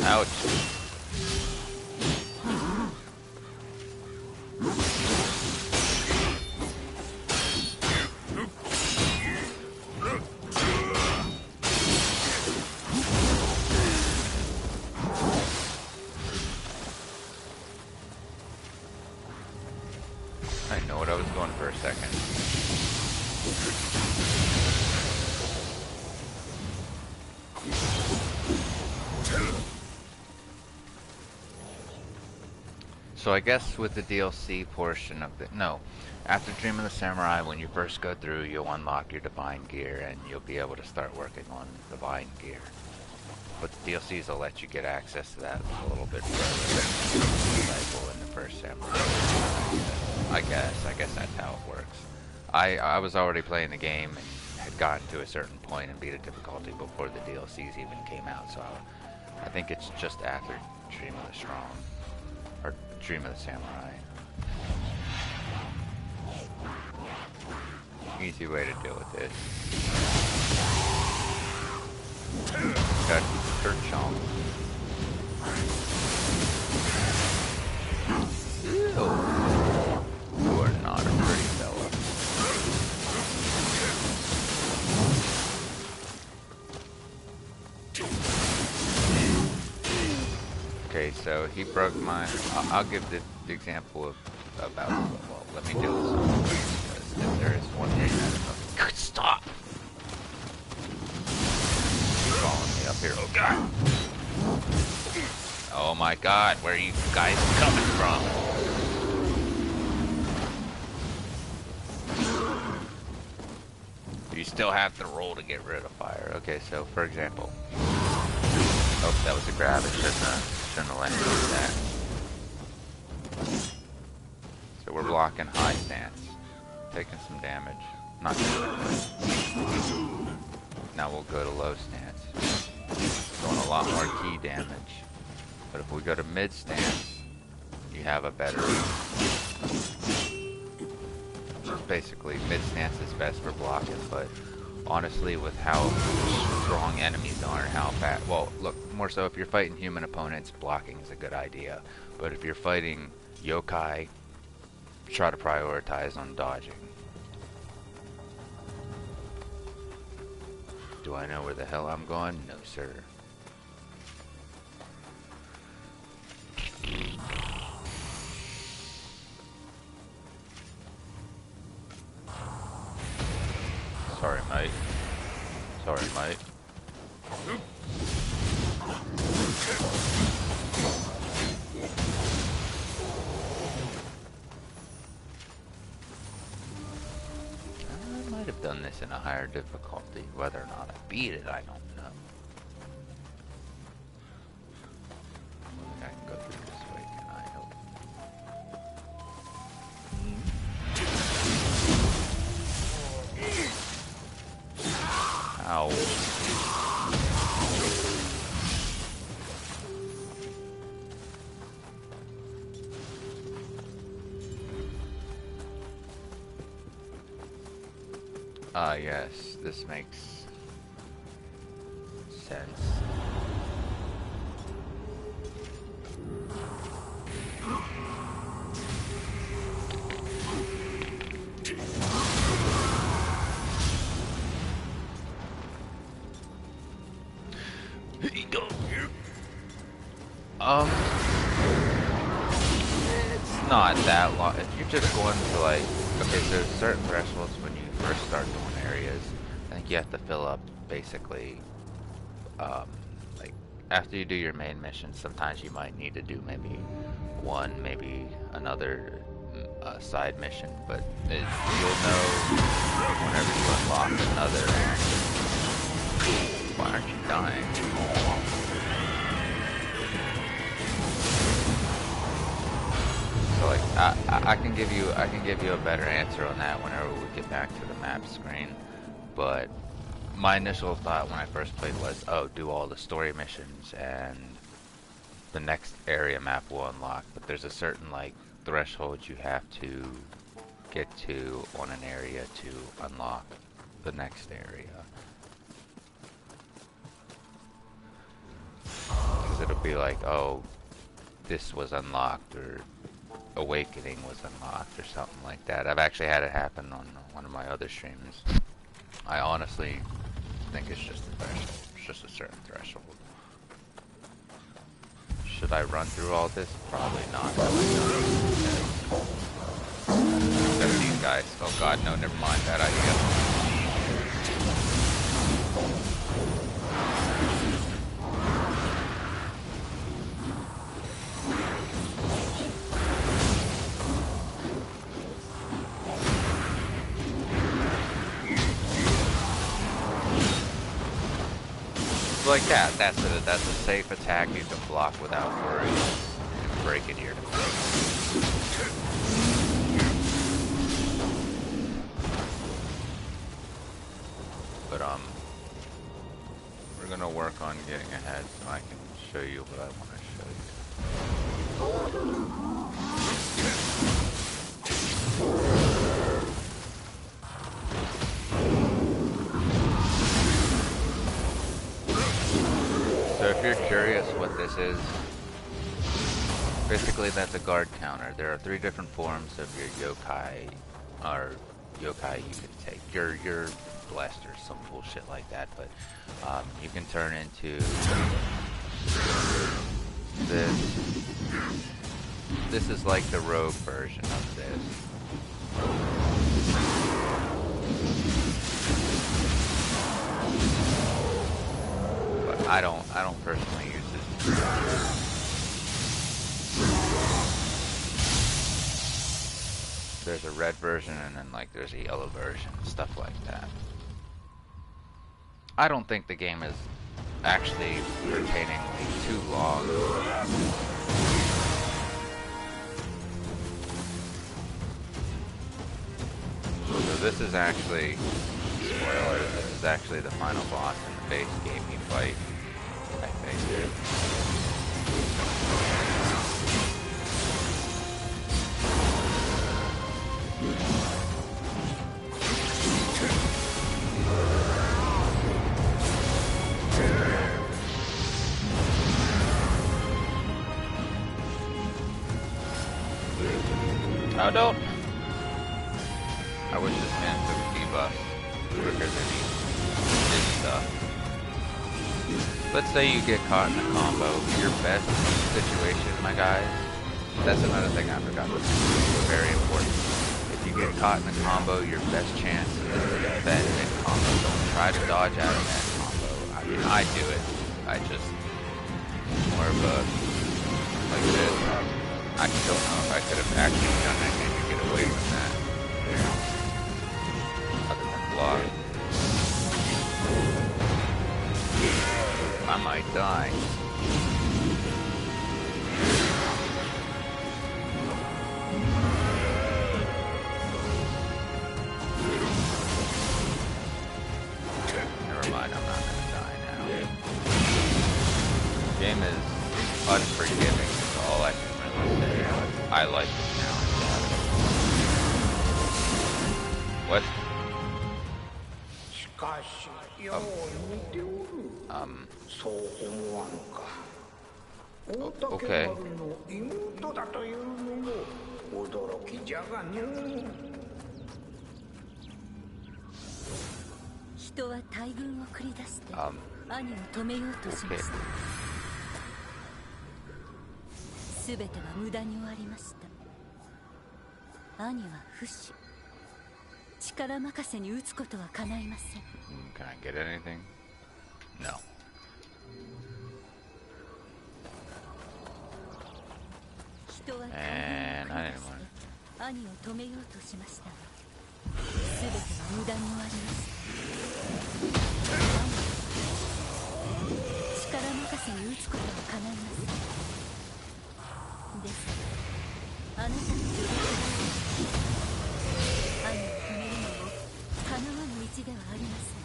Ouch. I know what I was going for a second. So I guess with the DLC portion of the... No. After Dream of the Samurai, when you first go through, you'll unlock your divine gear and you'll be able to start working on divine gear. But the DLCs will let you get access to that a little bit further rifle in the first Samurai. I guess that's how it works. I was already playing the game and had gotten to a certain point and beat a difficulty before the DLCs even came out, so I think it's just after Dream of the Strong. Or Dream of the Samurai. Easy way to deal with this. Got Kerchomp. Ew. You are not a pretty fella. Okay, so he broke my... I'll give the example of about... Well, let me do this. If there is one reason... Stop! Keep following me up here. Oh, God! Oh, my God. Where are you guys coming from? You still have to roll to get rid of fire. Okay, so, for example... Oh, that was a grab. It shouldn't have let me do that. So we're blocking high stance. Taking some damage. Not too much. Now we'll go to low stance. Doing a lot more key damage. But if we go to mid stance, you have a better... Basically, mid stance is best for blocking, but honestly, with how strong enemies are and how fast... Well, look, more so if you're fighting human opponents, blocking is a good idea. But if you're fighting yokai, try to prioritize on dodging. Do I know where the hell I'm going? No, sir. Sorry, mate. Sorry, mate. I might have done this in a higher difficulty. Whether or not I beat it, I don't know. I can go through this way, can I help? Ow. Ah, yes, this makes sense. not that long. If you're just going to like, okay, so there's certain thresholds when you first start doing areas. I think you have to fill up basically, like after you do your main mission, sometimes you might need to do maybe one, maybe another side mission, but you'll know whenever you unlock another. Why aren't you dying? So like I can give you a better answer on that whenever we get back to the map screen. But my initial thought when I first played was, oh, do all the story missions and the next area map will unlock. But there's a certain like threshold you have to get to on an area to unlock the next area. Because it'll be like, oh, this was unlocked, or Awakening was unlocked, or something like that. I've actually had it happen on one of my other streams. I honestly think it's just a threshold. It's just a certain threshold. Should I run through all this? Probably not. Except these guys. Oh god, no, never mind that idea. Like that. That's a safe attack you can block without worrying and breaking your defense. But we're gonna work on getting ahead so I can show you what I want to show you. So if you're curious what this is, basically that's a guard counter. There are 3 different forms of your yokai, or yokai you can take. Your blaster, some bullshit like that, but you can turn into this. This is like the rogue version of this. I don't personally use it. There's a red version and then like there's a yellow version, stuff like that. I don't think the game is actually pertainingly too long. So this is actually, spoiler, this is actually the final boss in the base game you fight. I think. Oh, don't! I wish this man took debuff quicker than he did stuff. Let's say you get caught in a combo. Your best situation, my guys, that's another thing I forgot to mention. Very important. If you get caught in a combo, your best chance is to defend that combo. Don't try to dodge out of that combo. I mean, I do it. I just, more of a, like this. I don't know if I could have actually done anything to get away from that. Other than block. I might die. Never mind, I'm not gonna die now. The game is unforgiving, is all I can really say. I like the challenge. What? Okay. 兄は不死。力任せに打つことは叶いません。Can I get anything? No. 人は体を駆使して兄を止めようとしましたが、全ては無駄に終わりました。力任せに打つことは叶いません。ですが、あなたの助力が兄を止めるのも叶わぬ道ではありません。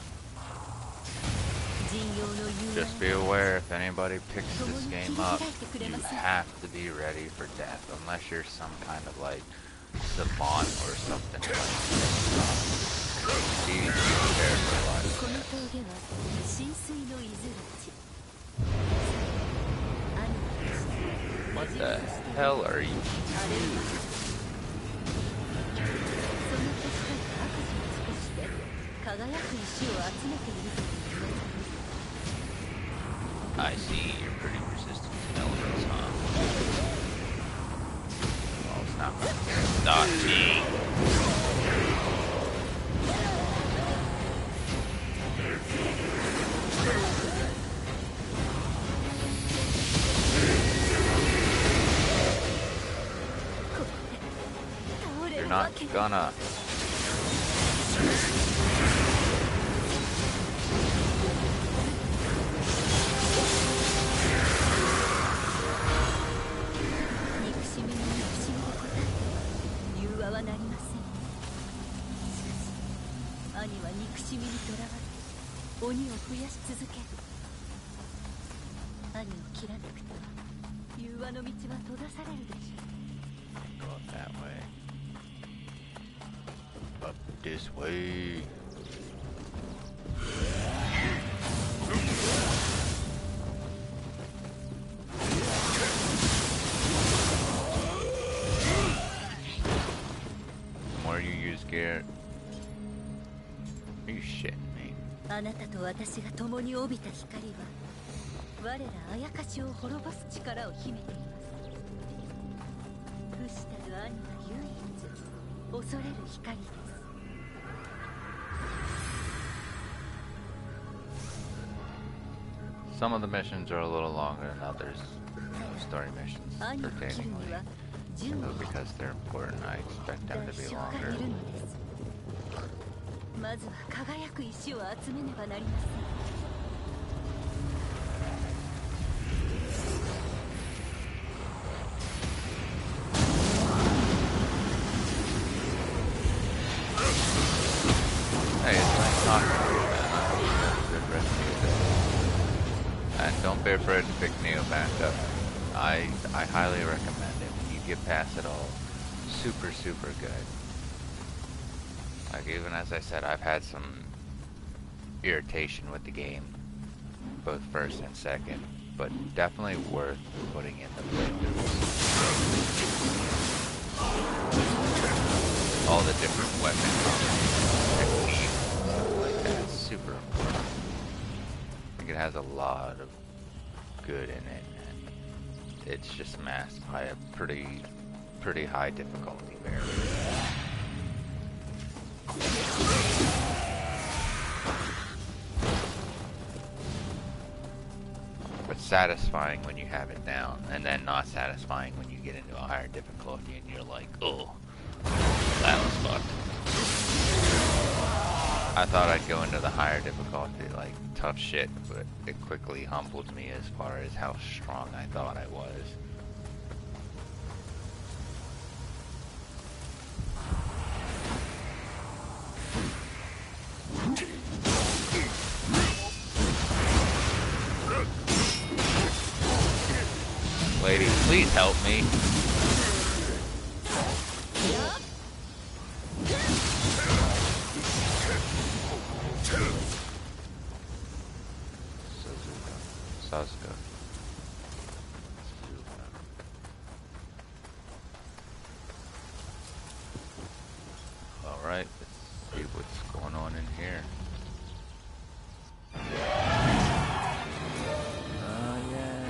Just be aware if anybody picks this game up, you have to be ready for death, unless you're some kind of like savant or something like that. Be prepared for life. What the hell are you? I see, you're pretty resistant to elements, huh? Well, it's not gonna stop me. You're not gonna. Go up that way. Up this way. The more you use Garrett. Are you shitting me? あなたと私が共に帯びた光は我らあやかしを滅ぼす力を秘めています。不死たる兄が唯一恐れる光です。 Some of the missions are a little longer than others. Story missions, pertainingly. So because they're important, I expect them to be longer. まずは輝く石を集めねばなりません。 Hey, it's nice talking to you, man. I hope you have a good rest of your day. And don't be afraid to pick Nioh back up. I highly recommend it. When you get past it all, super good. Like, even as I said, I've had some irritation with the game, both first and second, but definitely worth putting in the playthroughs. All the different weapons, techniques, stuff like that, it's super important. I think it has a lot of good in it, and it's just masked by a pretty high difficulty barrier. But satisfying when you have it down, and then not satisfying when you get into a higher difficulty and you're like, oh, that was fucked. I thought I'd go into the higher difficulty like tough shit, but it quickly humbled me as far as how strong I thought I was. Lady, please help me. Sasuke. Alright, let's see what's going on in here. Oh yeah.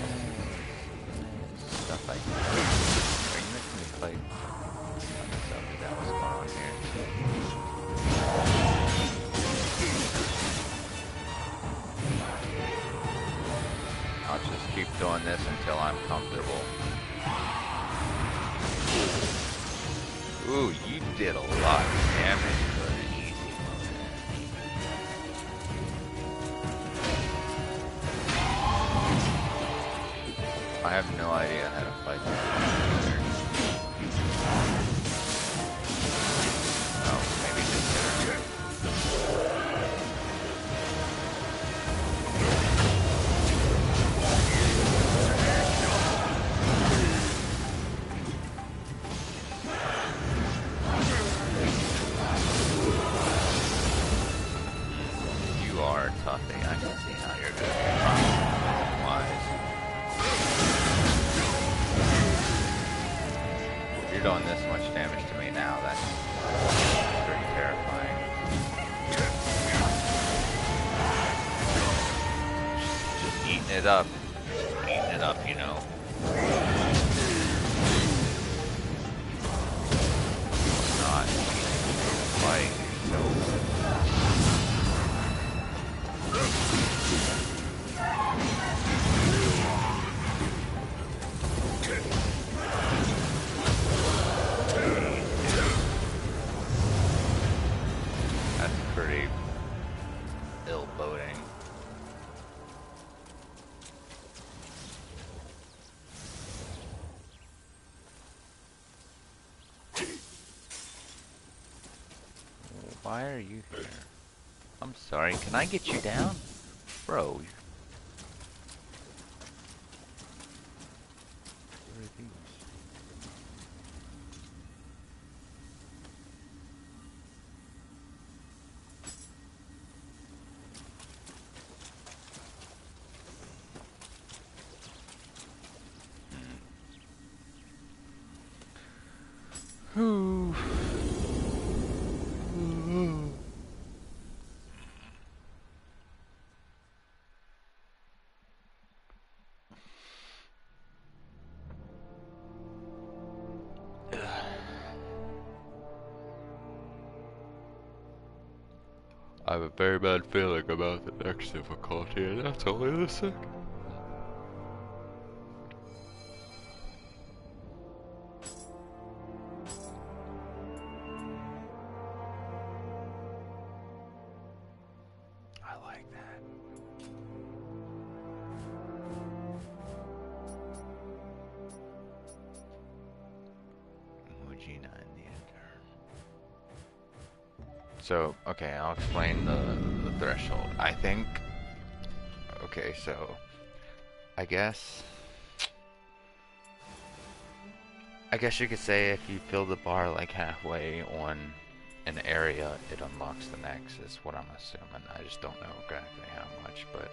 Stuff like that. Are you making me fight myself? Is that what doing this until I'm comfortable. Ooh, you did a lot of damage for an easy mode. I have no idea how to fight this. Oh, maybe just hit her. You are a toughie. I can see how you're good. Wise. If you're doing this much damage to me now, that's pretty terrifying. Just eating it up. Just eating it up, you know. Not fight. So. That's pretty ill-boding. Why are you here? I'm sorry, can I get you down? Bro. Where are these? Ooh. I have a very bad feeling about the next difficulty, and that's only the second. I like that. Mujina in the intern. So, okay, I'll explain the threshold. I think... Okay, so... I guess you could say if you fill the bar like halfway on an area, it unlocks the next, is what I'm assuming. I just don't know exactly how much, but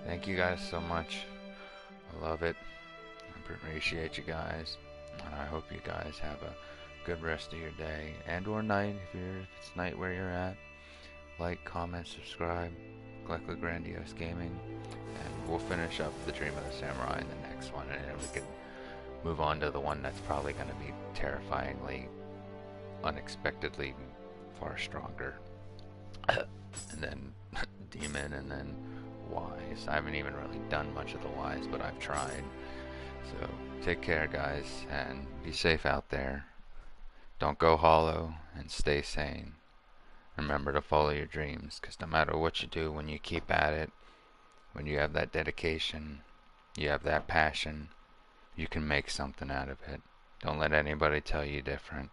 thank you guys so much. I love it. I appreciate you guys. And I hope you guys have a good rest of your day and or night if it's night where you're at. Like, comment, subscribe, click the Grandiose Gaming, and we'll finish up the Dream of the Samurai in the next one, and then we can move on to the one that's probably going to be terrifyingly, unexpectedly far stronger. And then Demon, and then Wise. I haven't even really done much of the Wise, but I've tried. So take care, guys, and be safe out there. Don't go hollow, and stay sane. Remember to follow your dreams, because no matter what you do, when you keep at it, when you have that dedication, you have that passion, you can make something out of it. Don't let anybody tell you different.